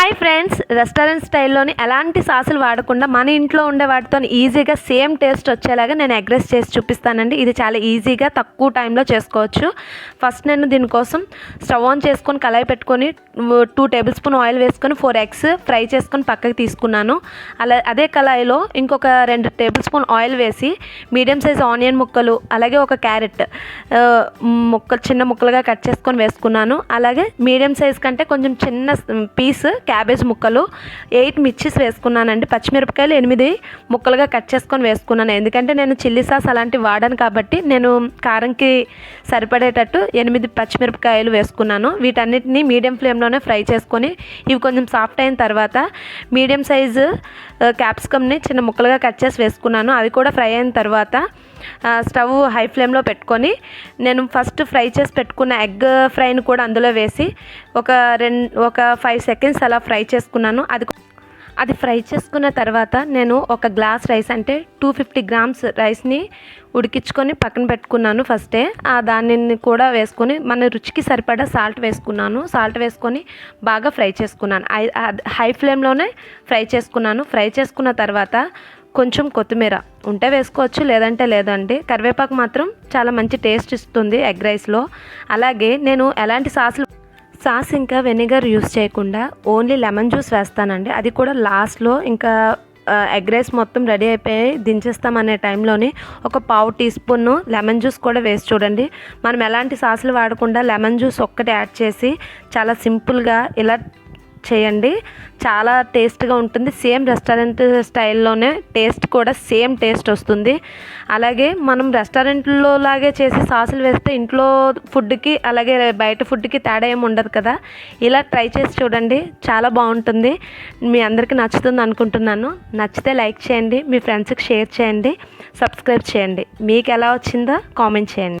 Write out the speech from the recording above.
Hi friends, restaurant స్టైల్లోని ఎలాంటి సాసులు వాడకుండా మన ఇంట్లో ఉండే వాటితో ఈజీగా సేమ్ టేస్ట్ వచ్చేలాగా నేను ఎగ్ రైస్ చేసి చూపిస్తానండి. ఇది చాలా ఈజీగా తక్కువ టైంలో చేసుకోవచ్చు. ఫస్ట్ నేను దీనికోసం స్టవ్ ఆన్ చేసుకొని కళాయి పెట్టుకొని 2 టేబుల్ స్పూన్ ఆయిల్ వేసుకొని 4 ఎగ్స్ ఫ్రై చేసుకొని పక్కకి తీసుకున్నాను. అదే కళాయిలో ఇంకొక 2 టేబుల్ స్పూన్ ఆయిల్ వేసి మీడియం సైజ్ ఆనియన్ ముక్కలు, అలాగే ఒక క్యారెట్ చిన్న ముక్కలుగా కట్ చేసుకొని వేసుకున్నాను. అలాగే మీడియం సైజ్ కంటే కొంచెం చిన్న పీస్ క్యాబేజ్ ముక్కలు, 8 మిర్చీస్ వేసుకున్నానండి. పచ్చిమిరపకాయలు 8 ముక్కలుగా కట్ చేసుకొని వేసుకున్నాను. ఎందుకంటే నేను చిల్లీ సాస్ అలాంటివి వాడాను కాబట్టి నేను కారంకి సరిపడేటట్టు 8 పచ్చిమిరపకాయలు వేసుకున్నాను. వీటన్నిటిని మీడియం ఫ్లేమ్లోనే ఫ్రై చేసుకొని ఇవి కొంచెం సాఫ్ట్ అయిన తర్వాత మీడియం సైజు క్యాప్సికమ్ని చిన్న ముక్కలుగా కట్ చేసి వేసుకున్నాను. అవి కూడా ఫ్రై అయిన తర్వాత స్టవ్ హై ఫ్లేమ్లో పెట్టుకొని నేను ఫస్ట్ ఫ్రై చేసి పెట్టుకున్న ఎగ్ ఫ్రైని కూడా అందులో వేసి ఒక 5 సెకండ్స్ అలా ఫ్రై చేసుకున్నాను. అది ఫ్రై చేసుకున్న తర్వాత నేను ఒక గ్లాస్ రైస్ అంటే 250 గ్రామ్స్ రైస్ని ఉడికించుకొని పక్కన పెట్టుకున్నాను. ఫస్టే దానిని కూడా వేసుకొని మన రుచికి సరిపడా సాల్ట్ వేసుకున్నాను. సాల్ట్ వేసుకొని బాగా ఫ్రై చేసుకున్నాను. హై ఫ్లేమ్లోనే ఫ్రై చేసుకున్నాను. ఫ్రై చేసుకున్న తర్వాత కొంచెం కొత్తిమీర ఉంటే వేసుకోవచ్చు, లేదంటే లేదండి. కరివేపాకు మాత్రం చాలా మంచి టేస్ట్ ఇస్తుంది ఎగ్ రైస్లో. అలాగే నేను ఎలాంటి సాస్ ఇంకా వెనిగర్ యూస్ చేయకుండా ఓన్లీ లెమన్ జ్యూస్ వేస్తానండి. అది కూడా లాస్ట్లో ఇంకా ఎగ్ రైస్ మొత్తం రెడీ అయిపోయి దించేస్తామనే టైంలోని ఒక 1/2 టీ స్పూన్ లెమన్ జ్యూస్ కూడా వేసి చూడండి. మనం ఎలాంటి సాసులు వాడకుండా లెమన్ జ్యూస్ ఒక్కటి యాడ్ చేసి చాలా సింపుల్గా ఇలా చేయండి. చాలా టేస్ట్గా ఉంటుంది. సేమ్ రెస్టారెంట్ స్టైల్లోనే టేస్ట్ కూడా సేమ్ టేస్ట్ వస్తుంది. అలాగే మనం రెస్టారెంట్లో లాగే చేసి సాసులు వేస్తే ఇంట్లో ఫుడ్కి అలాగే బయట ఫుడ్కి తేడా ఏమి ఉండదు కదా. ఇలా ట్రై చేసి చూడండి, చాలా బాగుంటుంది. మీ అందరికీ నచ్చుతుంది అనుకుంటున్నాను. నచ్చితే లైక్ చేయండి, మీ ఫ్రెండ్స్కి షేర్ చేయండి, సబ్స్క్రైబ్ చేయండి. మీకు ఎలా వచ్చిందో కామెంట్ చేయండి.